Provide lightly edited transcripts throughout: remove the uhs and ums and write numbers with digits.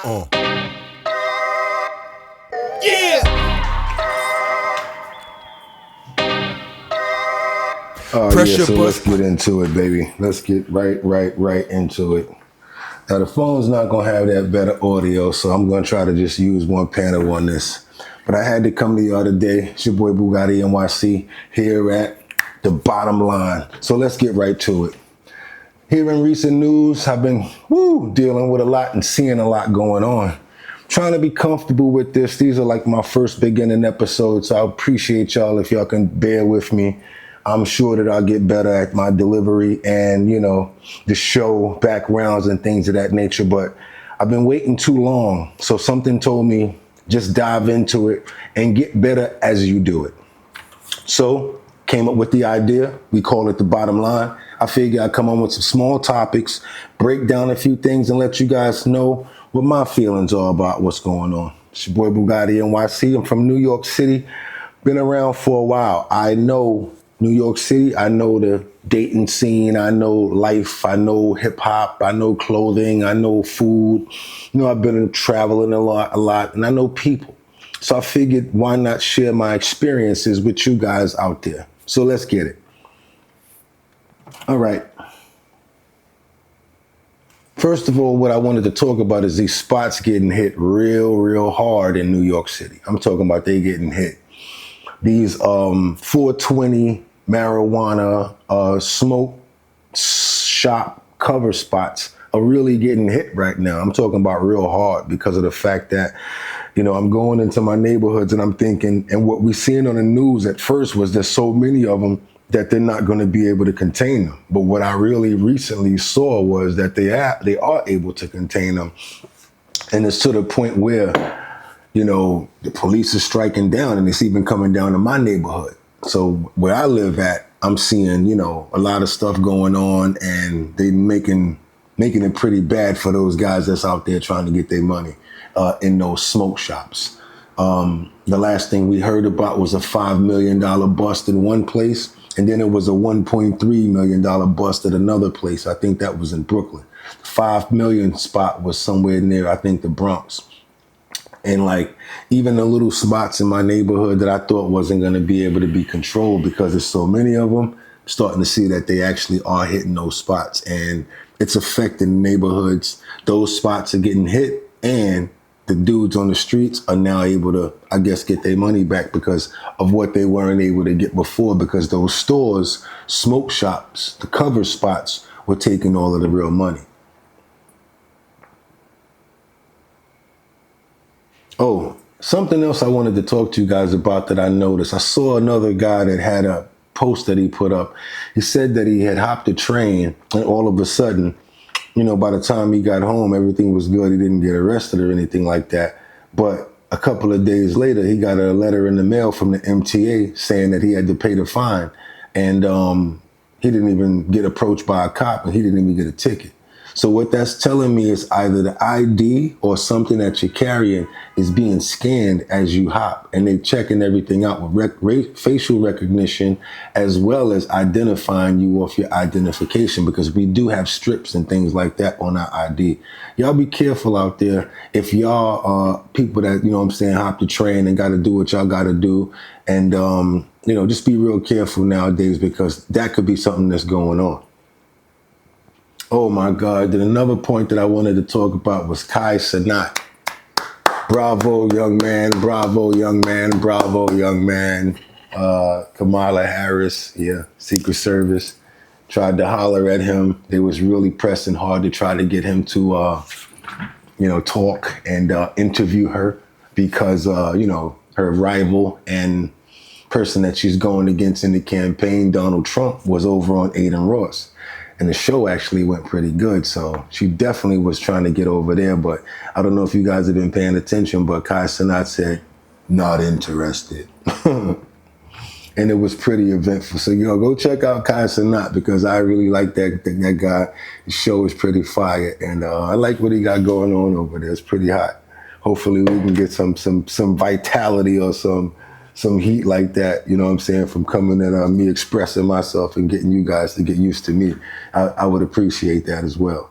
Yeah. Pressure so let's get into it, baby. Let's get right into it. Now the phone's not gonna have that better audio, so I'm gonna try to just use one panel on this. But I had to come to you the other day. It's your boy BOOGOTTINYC here at the bottom line. So let's get right to it. Here in recent news, I've been dealing with a lot and seeing a lot going on. Trying to be comfortable with this. These are like my first beginning episodes, so I appreciate y'all if y'all can bear with me. I'm sure that I'll get better at my delivery and, you know, the show backgrounds and things of that nature, but I've been waiting too long. So something told me just dive into it and get better as you do it. So came up with the idea. We call it the bottom line. I figure I'd come on with some small topics, break down a few things and let you guys know what my feelings are about what's going on. It's your boy BOOGOTTINYC. I'm from New York City. Been around for a while. I know New York City, I know the dating scene, I know life, I know hip hop, I know clothing, I know food. You know, I've been traveling a lot, and I know people. So I figured why not share my experiences with you guys out there. So let's get it. All right. First of all, what I wanted to talk about is these spots getting hit real hard in New York City. I'm talking about they getting hit. These 420 marijuana smoke shop cover spots are really getting hit right now. I'm talking about real hard because of the fact that, you know, I'm going into my neighborhoods and I'm thinking, and what we're seeing on the news at first was there's so many of them that they're not going to be able to contain them. But what I really recently saw was that they are able to contain them. And it's to the point where, you know, the police is striking down and it's even coming down to my neighborhood. So where I live at, I'm seeing, you know, a lot of stuff going on and they making it pretty bad for those guys that's out there trying to get their money in those smoke shops. The last thing we heard about was a $5 million bust in one place. And then it was a $1.3 million bust at another place. I think that was in Brooklyn. The 5 million spot was somewhere near, I think, the Bronx. And like even the little spots in my neighborhood that I thought wasn't going to be able to be controlled because there's so many of them, I'm starting to see that they actually are hitting those spots and it's affecting neighborhoods. Those spots are getting hit and the dudes on the streets are now able to, I guess, get their money back because of what they weren't able to get before because those stores, smoke shops, the cover spots were taking all of the real money. Oh, something else I wanted to talk to you guys about that I noticed. I saw another guy that had a post that he put up. He said that he had hopped a train and all of a sudden, you know, by the time he got home, everything was good. He didn't get arrested or anything like that. But a couple of days later, he got a letter in the mail from the MTA saying that he had to pay the fine. And he didn't even get approached by a cop and he didn't even get a ticket. So what that's telling me is either the ID or something that you're carrying is being scanned as you hop, and they're checking everything out with facial recognition as well as identifying you off your identification because we do have strips and things like that on our ID. Y'all be careful out there. If y'all are people that, you know what I'm saying, hop the train and got to do what y'all got to do. And, you know, just be real careful nowadays because that could be something that's going on. Oh my God, then another point that I wanted to talk about was Kai Cenat. Bravo, young man, bravo, young man, bravo, young man. Kamala Harris, yeah, Secret Service, tried to holler at him. They was really pressing hard to try to get him to, you know, talk and interview her because, you know, her rival and person that she's going against in the campaign, Donald Trump, was over on Aiden Ross. And the show actually went pretty good. So she definitely was trying to get over there. But I don't know if you guys have been paying attention, but Kai Cenat said, not interested. And it was pretty eventful. So, yo, go check out Kai Cenat because I really like that guy. The show is pretty fire. And I like what he got going on over there. It's pretty hot. Hopefully we can get some vitality or some heat like that, you know what I'm saying, from coming and me expressing myself and getting you guys to get used to me. I would appreciate that as well.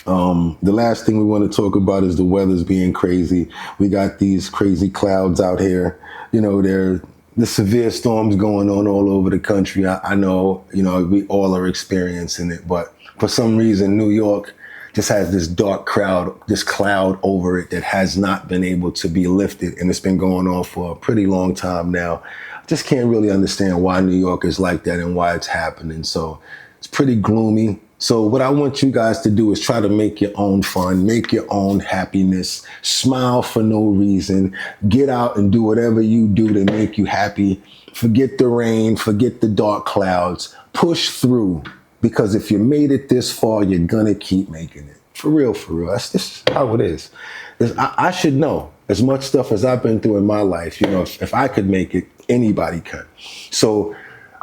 The last thing we want to talk about is the weather's being crazy. We got these crazy clouds out here. You know, the severe storms going on all over the country. I know, you know, we all are experiencing it, but for some reason, New York just has this this cloud over it that has not been able to be lifted. And it's been going on for a pretty long time now. I just can't really understand why New York is like that and why it's happening. So it's pretty gloomy. So what I want you guys to do is try to make your own fun, make your own happiness, smile for no reason, get out and do whatever you do to make you happy. Forget the rain, forget the dark clouds, push through, because if you made it this far, you're gonna keep making it. For real, for real. That's just how it is. I should know as much stuff as I've been through in my life. You know, if I could make it, anybody can. So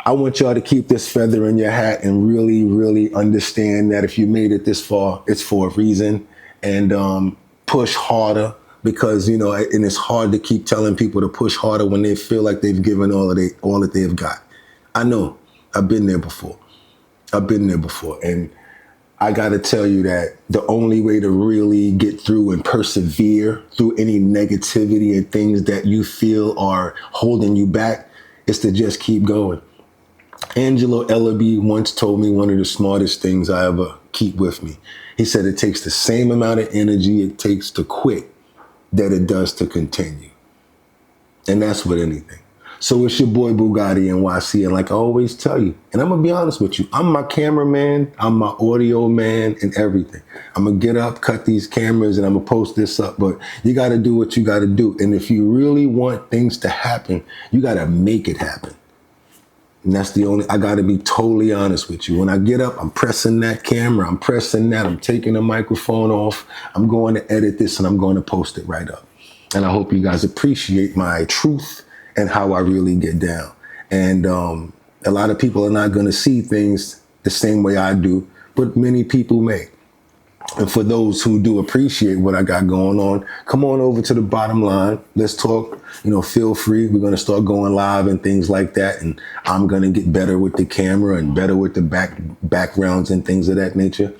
I want y'all to keep this feather in your hat and really, really understand that if you made it this far, it's for a reason. And push harder, because, you know, and it's hard to keep telling people to push harder when they feel like they've given all that they've got. I know, I've been there before. And I got to tell you that the only way to really get through and persevere through any negativity and things that you feel are holding you back is to just keep going. Angelo Ellaby once told me one of the smartest things I ever keep with me. He said it takes the same amount of energy it takes to quit that it does to continue. And that's with anything. So it's your boy BOOGOTTINYC, and like I always tell you, and I'm gonna be honest with you, I'm my cameraman, I'm my audio man, and everything. I'm gonna get up, cut these cameras, and I'm gonna post this up, but you gotta do what you gotta do. And if you really want things to happen, you gotta make it happen. And that's I gotta be totally honest with you. When I get up, I'm pressing that camera, I'm pressing that, I'm taking the microphone off, I'm going to edit this, and I'm going to post it right up. And I hope you guys appreciate my truth and how I really get down. And a lot of people are not gonna see things the same way I do, but many people may. And for those who do appreciate what I got going on, come on over to the bottom line. Let's talk, you know, feel free. We're going to start going live and things like that. And I'm going to get better with the camera and better with the backgrounds and things of that nature.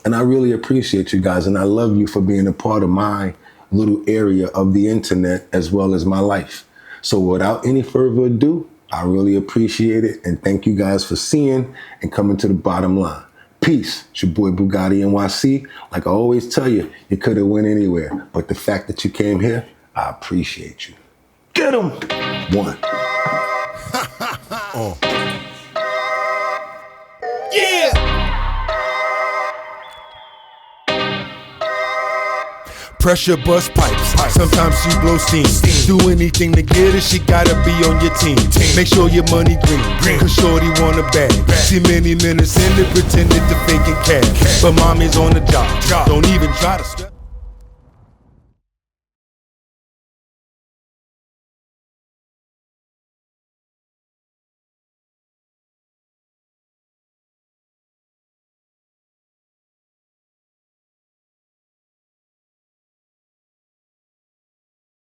And I really appreciate you guys. And I love you for being a part of my little area of the internet as well as my life. So without any further ado, I really appreciate it. And thank you guys for seeing and coming to the bottom line. Peace. It's your boy BOOGOTTINYC. Like I always tell you, you could have went anywhere, but the fact that you came here, I appreciate you. Get 'em. One. Yeah. Pressure bust pipes. Sometimes you blow steam. Do anything to get it, she gotta be on your team. Make sure your money green, cause shorty want a bag. See many men are sending, pretending to faking cash, but mommy's on the job. Don't even try to stress.